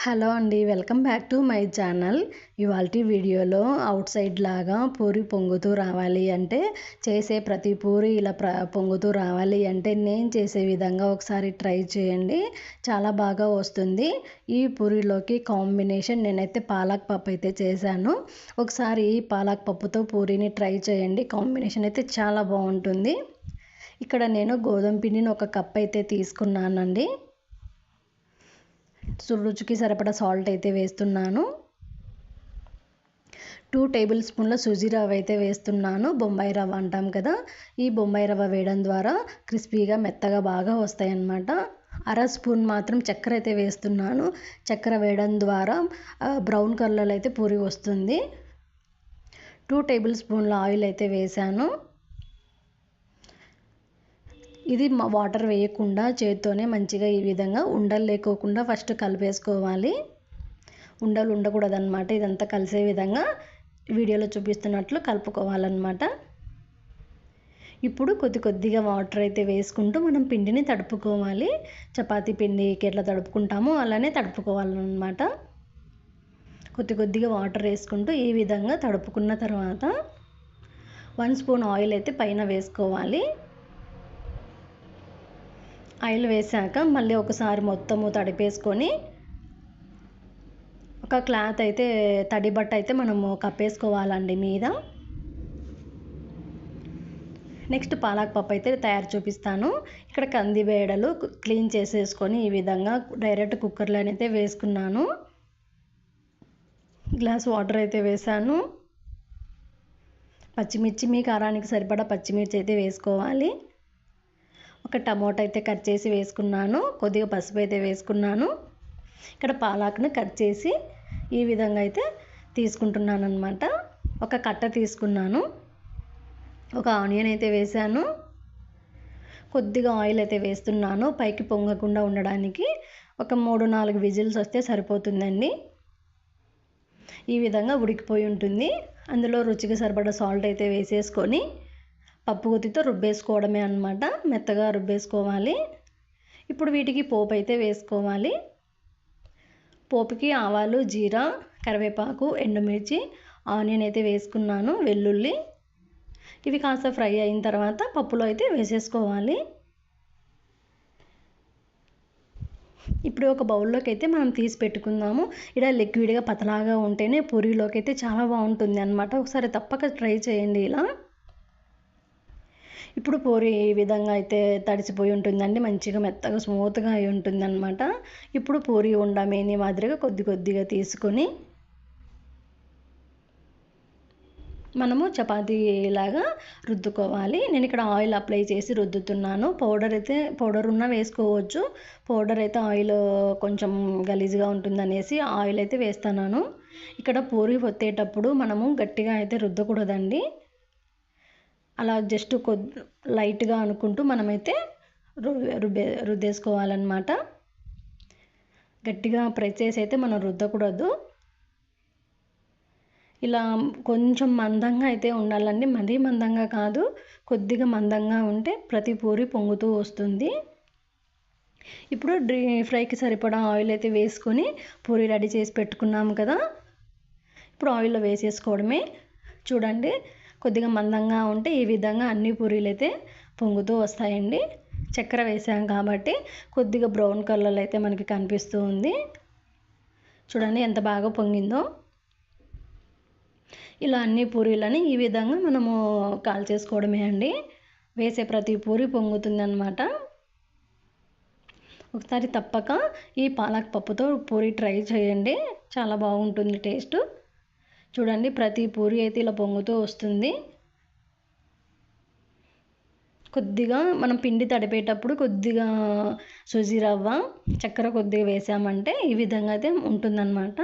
Hello అండి, welcome back to my channel. ఇవాల్టి వీడియోలో అవుట్ సైడ్ లాగా పూరి పొంగుతూ రావాలి అంటే, చేసే ప్రతి పూరి ఇలా పొంగుతూ రావాలి అంటే నేను చేసే విధంగా ఒకసారి ట్రై చేయండి. చాలా బాగా వస్తుంది. ఈ పూరిలోకి కాంబినేషన్ నేనైతే పాలక్ పప్పు అయితే చేశాను. ఒకసారి ఈ పాలక్ పప్పుతో పూరిని ట్రై చేయండి. కాంబినేషన్ అయితే చాలా బాగుంటుంది. ఇక్కడ నేను గోధుమ పిండిని ఒక కప్ అయితే తీసుకున్నానండి. రుచికి సరిపడా సాల్ట్ అయితే వేస్తున్నాను. 2 టేబుల్ స్పూన్ల సూజీ రవ్వ అయితే వేస్తున్నాను. బొంబాయి రవ్వ అంటాం కదా, ఈ బొంబాయి రవ్వ వేయడం ద్వారా క్రిస్పీగా మెత్తగా బాగా వస్తాయి అన్నమాట. అర స్పూన్ మాత్రం చక్కెర అయితే వేస్తున్నాను. చక్కెర వేయడం ద్వారా బ్రౌన్ కలర్లో అయితే పూరి వస్తుంది. 2 టేబుల్ స్పూన్ల ఆయిల్ అయితే వేసాను. ఇది వాటర్ వేయకుండా చేత్తోనే మంచిగా ఈ విధంగా ఉండలు లేకోకుండా ఫస్ట్ కలిపేసుకోవాలి. ఉండలు ఉండకూడదన్నమాట. ఇదంతా కలిసే విధంగా వీడియోలో చూపిస్తున్నట్లు కలుపుకోవాలన్నమాట. ఇప్పుడు కొద్దిగా వాటర్ అయితే వేసుకుంటూ మనం పిండిని తడుపుకోవాలి. చపాతీ పిండికి ఎట్లా తడుపుకుంటామో అలానే తడుపుకోవాలన్నమాట. కొద్దిగా వాటర్ వేసుకుంటూ ఈ విధంగా తడుపుకున్న తర్వాత 1 స్పూన్ ఆయిల్ అయితే పైన వేసుకోవాలి. ఆయిల్ వేసాక మళ్ళీ ఒకసారి మొత్తము తడిపేసుకొని ఒక క్లాత్ అయితే తడి బట్ట అయితే మనము కప్పేసుకోవాలండి మీద. నెక్స్ట్ పాలక్ పప్పు అయితే తయారు చూపిస్తాను. ఇక్కడ కంది బేడలు క్లీన్ చేసేసుకొని ఈ విధంగా డైరెక్ట్ కుక్కర్లోనైతే వేసుకున్నాను. గ్లాస్ వాటర్ అయితే వేసాను. పచ్చిమిర్చి మీ కారానికి సరిపడా పచ్చిమిర్చి అయితే వేసుకోవాలి. ఒక టమోటా అయితే కట్ చేసి వేసుకున్నాను. కొద్దిగా పసుపు అయితే వేసుకున్నాను. ఇక్కడ పాలక్ను కట్ చేసి ఈ విధంగా అయితే తీసుకుంటున్నాను అన్నమాట. ఒక కట్ట తీసుకున్నాను. ఒక ఆనియన్ అయితే వేసాను. కొద్దిగా ఆయిల్ అయితే వేస్తున్నాను పైకి పొంగకుండా ఉండడానికి. ఒక 3-4 విజిల్స్ వస్తే సరిపోతుందండి. ఈ విధంగా ఉడికిపోయి ఉంటుంది. అందులో రుచికి సరిపడా సాల్ట్ అయితే వేసేసుకొని పప్పు గుత్తితో రుబ్బేసుకోవడమే అన్నమాట. మెత్తగా రుబ్బేసుకోవాలి. ఇప్పుడు వీటికి పోపు అయితే వేసుకోవాలి. పోపుకి ఆవాలు, జీరా, కరివేపాకు, ఎండుమిర్చి, ఆనియన్ అయితే వేసుకున్నాను, వెల్లుల్లి. ఇవి కాస్త ఫ్రై అయిన తర్వాత పప్పులో అయితే వేసేసుకోవాలి. ఇప్పుడు ఒక బౌల్లోకి అయితే మనం తీసి పెట్టుకుందాము. ఇలా లిక్విడ్గా పతలాగా ఉంటేనే పూరీలోకి అయితే చాలా బాగుంటుంది అన్నమాట. ఒకసారి తప్పక ట్రై చేయండి ఇలా. ఇప్పుడు పూరి ఈ విధంగా అయితే తడిసిపోయి ఉంటుందండి. మంచిగా మెత్తగా స్మూత్గా అయి ఉంటుంది అన్నమాట. ఇప్పుడు పూరి ఉండమేని మాదిరిగా కొద్దిగా తీసుకొని మనము చపాతీలాగా రుద్దుకోవాలి. నేను ఇక్కడ ఆయిల్ అప్లై చేసి రుద్దుతున్నాను. పౌడర్ ఉన్నా వేసుకోవచ్చు. పౌడర్ అయితే ఆయిల్ కొంచెం గలీజ్గా ఉంటుందనేసి ఆయిల్ అయితే వేస్తున్నాను. ఇక్కడ పూరి ఒత్తేటప్పుడు మనము గట్టిగా అయితే రుద్దకూడదండి. అలా జస్ట్ లైట్గా అనుకుంటూ మనమైతే రుద్దేసుకోవాలన్నమాట. గట్టిగా ప్రెస్ చేసి అయితే మనం రుద్దకూడదు. ఇలా కొంచెం మందంగా అయితే ఉండాలండి. మరీ మందంగా కాదు, కొద్దిగా మందంగా ఉంటే ప్రతి పూరి పొంగుతూ వస్తుంది. ఇప్పుడు ఫ్రైకి సరిపడా ఆయిల్ అయితే వేసుకొని పూరి రెడీ చేసి పెట్టుకున్నాము కదా, ఇప్పుడు ఆయిల్లో వేసేసుకోవడమే. చూడండి, కొద్దిగా మందంగా ఉంటే ఈ విధంగా అన్ని పూరీలు అయితే పొంగుతూ వస్తాయండి. చక్కెర వేసాం కాబట్టి కొద్దిగా బ్రౌన్ కలర్లో అయితే మనకి కనిపిస్తూ ఉంది. చూడండి ఎంత బాగా పొంగిందో. ఇలా అన్ని పూరీలని ఈ విధంగా మనము కాల్చేసుకోవడమే అండి. వేసే ప్రతి పూరి పొంగుతుంది అన్నమాట. ఒకసారి తప్పక ఈ పాలక్ పప్పుతో పూరి ట్రై చేయండి. చాలా బాగుంటుంది టేస్ట్. చూడండి, ప్రతి పూరి అయితే ఇలా పొంగుతూ వస్తుంది. కొద్దిగా మనం పిండి తడిపేటప్పుడు కొద్దిగా సూజీ రవ్వ, చక్కెర కొద్దిగా వేసామంటే ఈ విధంగా అయితే ఉంటుందన్నమాట.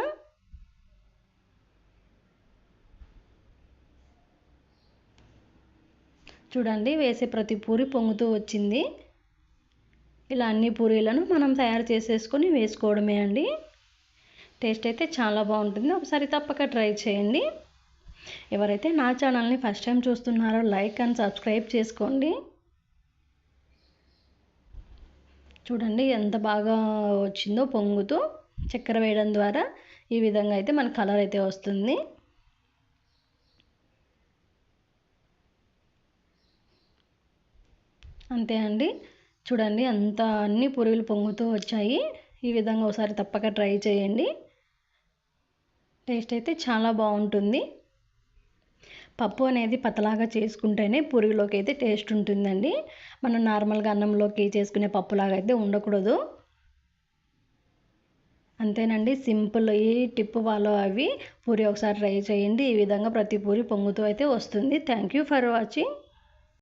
చూడండి, వేసే ప్రతి పూరి పొంగుతూ వచ్చింది. ఇలా అన్ని పూరీలను మనం తయారు చేసేసుకొని వేసుకోవడమే అండి. టేస్ట్ అయితే చాలా బాగుంటుంది. ఒకసారి తప్పక ట్రై చేయండి. ఎవరైతే నా ఛానల్ని ఫస్ట్ టైం చూస్తున్నారో లైక్ అండ్ సబ్స్క్రైబ్ చేసుకోండి. చూడండి ఎంత బాగా వచ్చిందో పొంగుతూ. చక్కెర వేయడం ద్వారా ఈ విధంగా అయితే మన కలర్ అయితే వస్తుంది. అంతే అండి. చూడండి అన్ని పూరీలు పొంగుతూ వచ్చాయి. ఈ విధంగా ఒకసారి తప్పక ట్రై చేయండి. టేస్ట్ అయితే చాలా బాగుంటుంది. పప్పు అనేది పతలాగా చేసుకుంటేనే పూరీలోకి అయితే టేస్ట్ ఉంటుందండి. మనం నార్మల్గా అన్నంలోకి చేసుకునే పప్పులాగా అయితే ఉండకూడదు. అంతేనండి, సింపుల్. ఈ టిప్ ఫాలో అవి పూరి ఒకసారి ట్రై చేయండి. ఈ విధంగా ప్రతి పూరి పొంగుతూ అయితే వస్తుంది. Thank you for watching.